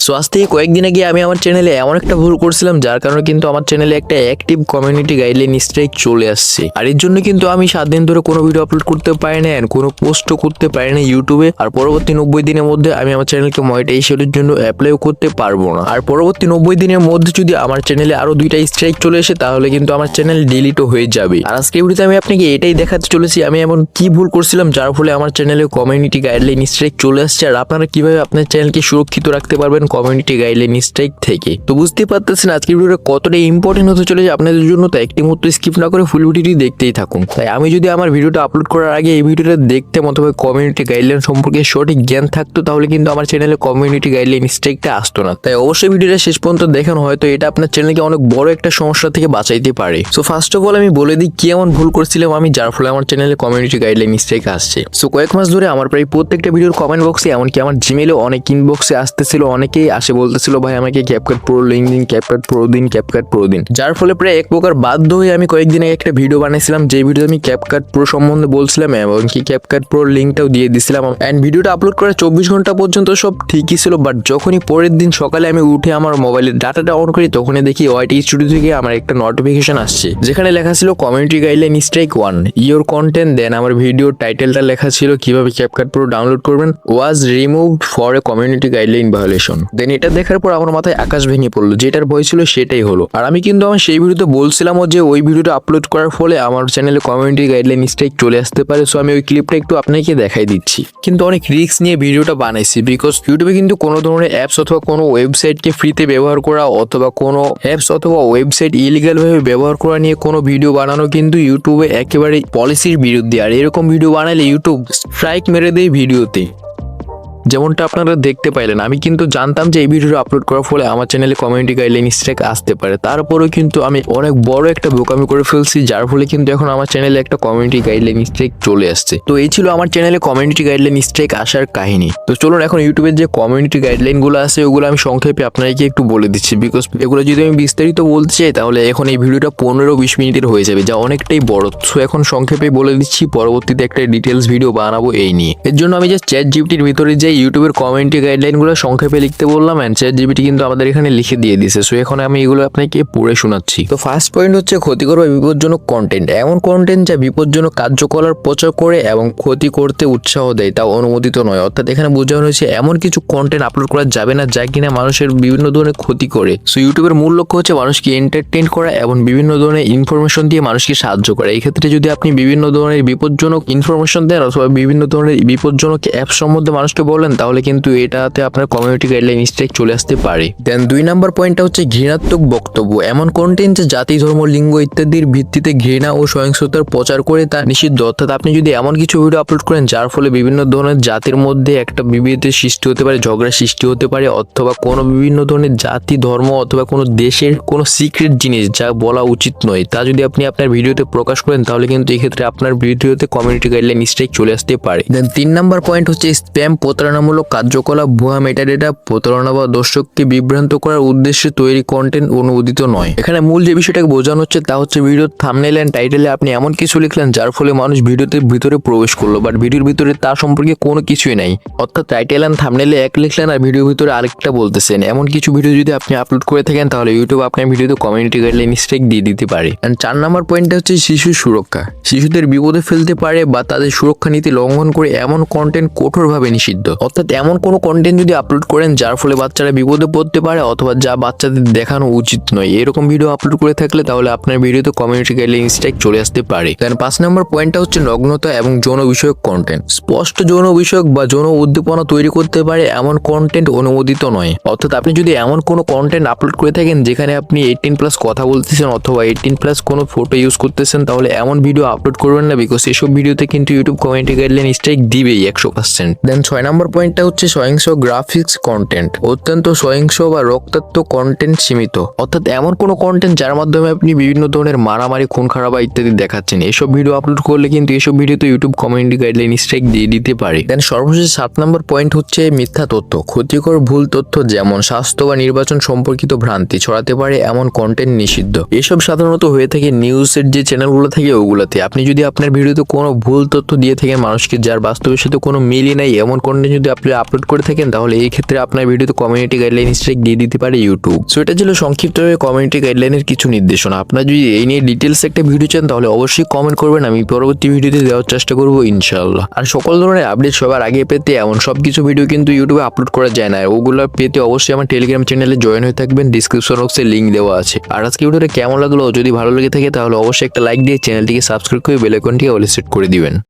So আজ থেকে কয়েকদিন আগে আমি আমার চ্যানেলে এমন একটা ভুল করছিলাম যার কারণে কিন্তু আমার চ্যানেলে একটা অ্যাক্টিভ কমিউনিটি গাইডলাইন স্ট্রাইক চলে আসছে। আর এর জন্য কিন্তু আমি 7 দিন ধরে কোনো ভিডিও আপলোড করতে পারি না, কোনো পোস্টও করতে পারি না ইউটিউবে। আর পরবর্তী 90 দিনের মধ্যে আমি আমার চ্যানেলকে মনিটাইজেশনের জন্য অ্যাপ্লাইও করতে পারবো না। আর পরবর্তী 90 দিনের মধ্যে যদি আমার চ্যানেলে আরো 2টা স্ট্রাইক চলে আসে তাহলে কিন্তু আমার চ্যানেল ডিলিটও হয়ে যাবে। আর আজকে ভিডিওতে আমি আপনাকে এটাই দেখাতে চলেছি আমি এমন কি ভুল করছিলাম যার ফলে আমার চ্যানেলে কমিউনিটি গাইডলাইন স্ট্রাইক চলে আসছে, আর আপনারা কিভাবে আপনার চ্যানেলকে সুরক্ষিত রাখতে পারবেন কমিউনিটি গাইডলাইন স্ট্রাইক থেকে। তো বুঝতে পারতেছেন আজকের ভিডিওটা কতটা ইম্পর্টেন্ট হতে চলেছে আপনাদের জন্য, তো একটি মুহূর্ত স্কিপ না করে ফুল ভিডিওটি দেখতেই থাকুন। তাই আমি যদি আমার ভিডিওটা আপলোড করার আগে এই ভিডিওটা দেখতাম অথবা কমিউনিটি গাইডলাইন সম্পর্কে সঠিক জ্ঞান থাকতো তাহলে কিন্তু আমার চ্যানেলে কমিউনিটি গাইডলাইন স্ট্রাইকটা আসতো না। তাই অবশ্যই ভিডিওটা শেষ পর্যন্ত দেখেন, হয়তো এটা আপনার চ্যানেলকে অনেক বড় একটা সমস্যা থেকে বাঁচাইতে পারে। সো ফার্স্ট অফ অল আমি বলে দিই কি এমন ভুল করছিলাম আমি যার ফলে আমার চ্যানেলে কমিউনিটি গাইডলাইন স্ট্রাইক আসছে। সো কয়েক মাস ধরে আমার প্রায় প্রত্যেকটা ভিডিওর কমেন্ট বক্সে এমনকি আমার জিমেলে অনেক ইনবক্সে আসতেছিল, অনেকেই আসে বলতেছিল ভাই আমাকে ক্যাপকাট প্রো লিঙ্ক দিন, ক্যাপকাট প্রো দিন, ক্যাপকাট প্রো দিন। যার ফলে প্রায় এক প্রকার বাধ্য হয়ে আমি কয়েকদিন আগে একটা ভিডিও বানাইছিলাম যে ভিডিওতে আমি ক্যাপকাট প্রো সম্বন্ধে বলছিলাম এমনকি ক্যাপকাট প্রো লিঙ্কটাও দিয়ে দিছিলাম। এন্ড ভিডিওটা আপলোড করার 24 ঘন্টা পর্যন্ত সব ঠিকই ছিল, বাট যখনই পরের দিন সকালে আমি উঠে আমার মোবাইলের ডাটাটা অন করি তখনই দেখি ওয়াইটি স্টুডিও থেকে আমার একটা নোটিফিকেশন আসছে যেখানে লেখা ছিল community guideline strike 1 your content. Then আমার ভিডিওর টাইটেলটা লেখা ছিল কিভাবে ক্যাপকাট প্রো ডাউনলোড করবেন was removed for a community guideline violation. Then এটা দেখার পর আমার মাথায় আকাশ ভেঙে পড়লো, যেটার ভয় ছিল সেটাই হলো। আর আমি কিন্তু আমার সেই ভিডিওতে বলছিলামও যে ওই ভিডিওটা আপলোড করার ফলে আমার চ্যানেলে কমিউনিটি গাইডলাইন স্ট্রাইক চলে আসতে পারে। সো আমি ওই ক্লিপটা একটু আপনাকে দেখাই দিচ্ছি। কিন্তু অনেক রিস্ক নিয়ে ভিডিওটা বানাইছি বিকজ ইউটিউবে কিন্তু কোনো ধরনের অ্যাপস অথবা কোনো ওয়েবসাইটকে ফ্রিতে ব্যবহার করা অথবা কোনো অ্যাপস অথবা ওয়েবসাইট ইলিগাল ভাবে ব্যবহার করা নিয়ে কোনো ভিডিও বানানো কিন্তু ইউটিউবে একেবারে পলিসির বিরুদ্ধে। আর এরকম ভিডিও বানালে ইউটিউব স্ট্রাইক মেরে দেয় ভিডিওতে, যেমনটা আপনারা দেখতে পাইলেন। আমি কিন্তু জানতাম যে এই ভিডিওটা আপলোড করার ফলে আমার চ্যানেলে কমিউনিটি গাইডলাইন স্ট্রাইক আসতে পারে, তারপরেও কিন্তু আমি অনেক বড় একটা বোকামি করে ফেলছি যার ফলে কিন্তু এখন আমার চ্যানেলে একটা কমিউনিটি গাইডলাইন স্ট্রাইক চলে আসছে। তো এই ছিল আমার চ্যানেলে কমিউনিটি গাইডলাইন স্ট্রাইক আসার কাহিনী। তো চলুন এখন ইউটিউবের যে কমিউনিটি গাইডলাইন গুলো আছে ওগুলো আমি সংক্ষেপে আপনাকে একটু বলে দিচ্ছি, বিকজ এগুলো যদি আমি বিস্তারিত বলতে চাই তাহলে এখন এই ভিডিওটা 15-20 মিনিটের হয়ে যাবে, যা অনেকটাই বড়। সো এখন সংক্ষেপে বলে দিচ্ছি, পরবর্তীতে একটা ডিটেলস ভিডিও বানাবো এই নিয়ে। এর জন্য আমি যে চ্যাট জিপিটির ভিতরে যে ইউটিউবের কমিউনিটি গাইডলাইন গুলো সংক্ষেপে লিখতে বললাম এন্ড চ্যাট জিপিটি কিন্তু আমাদের এখানে লিখে দিয়ে দিছে। সো এখন আমি এগুলো আপনাকে পড়ে শোনাচ্ছি। তো ফার্স্ট পয়েন্ট হচ্ছে ক্ষতিকর বা বিপজ্জনক কন্টেন্ট। এমন কন্টেন্ট যা বিপজ্জনক কার্যকলাপ প্রচার করে এবং ক্ষতি করতে উৎসাহ দেয় তা অনুমোদিত নয়। অর্থাৎ এখানে বোঝানো হয়েছে এমন কিছু কন্টেন্ট আপলোড করা যাবে না যা কিনা মানুষের বিভিন্ন ধরনের ক্ষতি করে। সো ইউটিউবের মূল লক্ষ্য হচ্ছে মানুষকে এন্টারটেইন করা এবং বিভিন্ন ধরনের ইনফরমেশন দিয়ে মানুষকে সাহায্য করা। এই ক্ষেত্রে যদি আপনি বিভিন্ন ধরনের বিপজ্জনক ইনফরমেশন দেন অথবা বিভিন্ন ধরনের বিপজ্জনক অ্যাপ সম্বন্ধে মানুষকে বলেন তাহলে কিন্তু এটাতে আপনার কমিউনিটি গাইডলাইন স্ট্রাইক চলে আসতে পারে। দেন 2 নাম্বার পয়েন্টটা হচ্ছে ঘৃণাত্মক বক্তব্য। এমন কন্টেন্ট যে জাতি, ধর্ম, লিঙ্গ ইত্যাদির ভিত্তিতে ঘৃণা ও সহিংসতার প্রচার করে তা নিষিদ্ধ। অর্থাৎ আপনি যদি এমন কিছু ভিডিও আপলোড করেন যার ফলে বিভিন্ন ধরনের জাতির মধ্যে একটা বিভেদের সৃষ্টি হতে পারে, ঝগড়া সৃষ্টি হতে পারে, অথবা কোনো বিভিন্ন ধরনের জাতি, ধর্ম অথবা কোনো দেশের কোনো সিক্রেট জিনিস যা বলা উচিত নয় তা যদি আপনি আপনার ভিডিওতে প্রকাশ করেন তাহলে কিন্তু এই ক্ষেত্রে আপনার ভিডিওতে কমিউনিটি গাইডলাইন স্ট্রাইক চলে আসতে পারে। দেন 3 নাম্বার পয়েন্ট হচ্ছে স্প্যাম, প্রতারণামূলক কার্যকলাপ, ভুয়া মেটাডেটা, প্রতারণা বা দর্শককে বিভ্রান্ত করার উদ্দেশ্যে তৈরি কন্টেন্ট অনুমোদিত নয়। এখানে মূল যে বিষয়টাকে বোঝানো হচ্ছে তা হচ্ছে ভিডিওর থাম্বনেইল এন্ড টাইটেলে আপনি এমন কিছু লিখলেন যার ফলে মানুষ ভিডিওতে ভিতরে প্রবেশ করলো, বাট ভিডিওর ভিতরে তার সম্পর্কে কোনো কিছুই নাই। অর্থাৎ টাইটেল এন্ড থাম্বনেইলে এক লিখলেন আর ভিডিওর ভিতরে আরেকটা বলতেছেন। এমন কিছু ভিডিও যদি আপনি আপলোড করে থাকেন তাহলে ইউটিউব আপনার ভিডিওতে কমিউনিটি গাইডলাইন স্ট্রাইক দিয়ে দিতে পারে। এন্ড 4 নাম্বার পয়েন্টটা হচ্ছে শিশু সুরক্ষা। শিশুদের বিপদে ফেলতে পারে বা তাদের সুরক্ষা নীতি লঙ্ঘন করে এমন কন্টেন্ট কঠোরভাবে নিষিদ্ধ। অর্থাৎ এমন কোনো কন্টেন্ট যদি আপলোড করেন যার ফলে বাচ্চারা বিপদে পড়তে পারে অথবা যা বাচ্চাদের দেখানো উচিত নয়, এরকম ভিডিও আপলোড করে থাকলে তাহলে আপনার ভিডিওতে কমিউনিটি গাইডলাইন স্ট্রাইক চলে আসতে পারে। দেন 5 নম্বর পয়েন্টটা হচ্ছে নগ্নতা এবং যৌন বিষয়ক কন্টেন্ট। স্পষ্ট যৌন বিষয়ক বা যৌন উদ্দীপনা তৈরি করতে পারে এমন কন্টেন্ট অনুমোদিত নয়। অর্থাৎ আপনি যদি এমন কোনো কন্টেন্ট আপলোড করে থাকেন যেখানে আপনি 18+ কথা বলতেছেন অথবা 18+ কোনো ফটো ইউজ করতেছেন তাহলে এমন ভিডিও আপলোড করবেন না, বিকজ এসব ভিডিওতে কিন্তু ইউটিউব কমিউনিটি গাইডলাইন স্ট্রাইক দিবেই 100%। দেন 6 নম্বর পয়েন্টটা হচ্ছে সহিংস গ্রাফিক্স কন্টেন্ট। অত্যন্ত সহিংস বা রক্তাক্ত কন্টেন্ট সীমিত। অর্থাৎ এমন কোনো কন্টেন্ট যার মাধ্যমে আপনি বিভিন্ন ধরনের মারামারি, খুন খারাপ ইত্যাদি দেখাচ্ছেন, এসব ভিডিও আপলোড করলে কিন্তু এসব ভিডিওতে ইউটিউব কমিউনিটি গাইডলাইন স্ট্রাইক দিয়ে দিতে পারে। দেন সর্বশেষ 7 নম্বর পয়েন্ট হচ্ছে মিথ্যা তথ্য। ক্ষতিকর ভুল তথ্য যেমন স্বাস্থ্য বা নির্বাচন সম্পর্কিত ভ্রান্তি ছড়াতে পারে এমন কন্টেন্ট নিষিদ্ধ। এসব সাধারণত হয়ে থাকে নিউজের যে চ্যানেলগুলো থাকে ওগুলোতে। আপনি যদি আপনার ভিডিওতে কোনো ভুল তথ্য দিয়ে থাকেন মানুষকে যার বাস্তবের সাথে কোনো মিলই নাই এমন কন্টেন্ট যদি আপনি আপলোড করে থাকেন তাহলে এই ক্ষেত্রে আপনার ভিডিওতে কমিউনিটি গাইডলাইন স্ট্রাইক দিয়ে দিতে পারে ইউটিউব। সো এটা ছিল সংক্ষিপ্তভাবে কমিউনিটি গাইডলাইনের কিছু নির্দেশনা। আপনারা যদি এই নিয়ে ডিটেলস একটা ভিডিও চান তাহলে অবশ্যই কমেন্ট করবেন, আমি পরবর্তী ভিডিওতে দেওয়ার চেষ্টা করবো ইনশাআল্লাহ। আর সকল ধরনের আপডেট সবার আগে পেতে এমন সব কিছু ভিডিও কিন্তু ইউটিউবে আপলোড করা যায় না, ওগুলো পেতে অবশ্যই আমার টেলিগ্রাম চ্যানেলে জয়েন হয়ে থাকবেন, ডিসক্রিপশন বক্সে লিঙ্ক দেওয়া আছে। আর আজকে ভিডিওটা কেমন লাগলো, যদি ভালো লেগে থাকে তাহলে অবশ্যই একটা লাইক দিয়ে চ্যানেলটিকে সাবস্ক্রাইব করে বেল আইকনটি অল সেট করে দিবেন।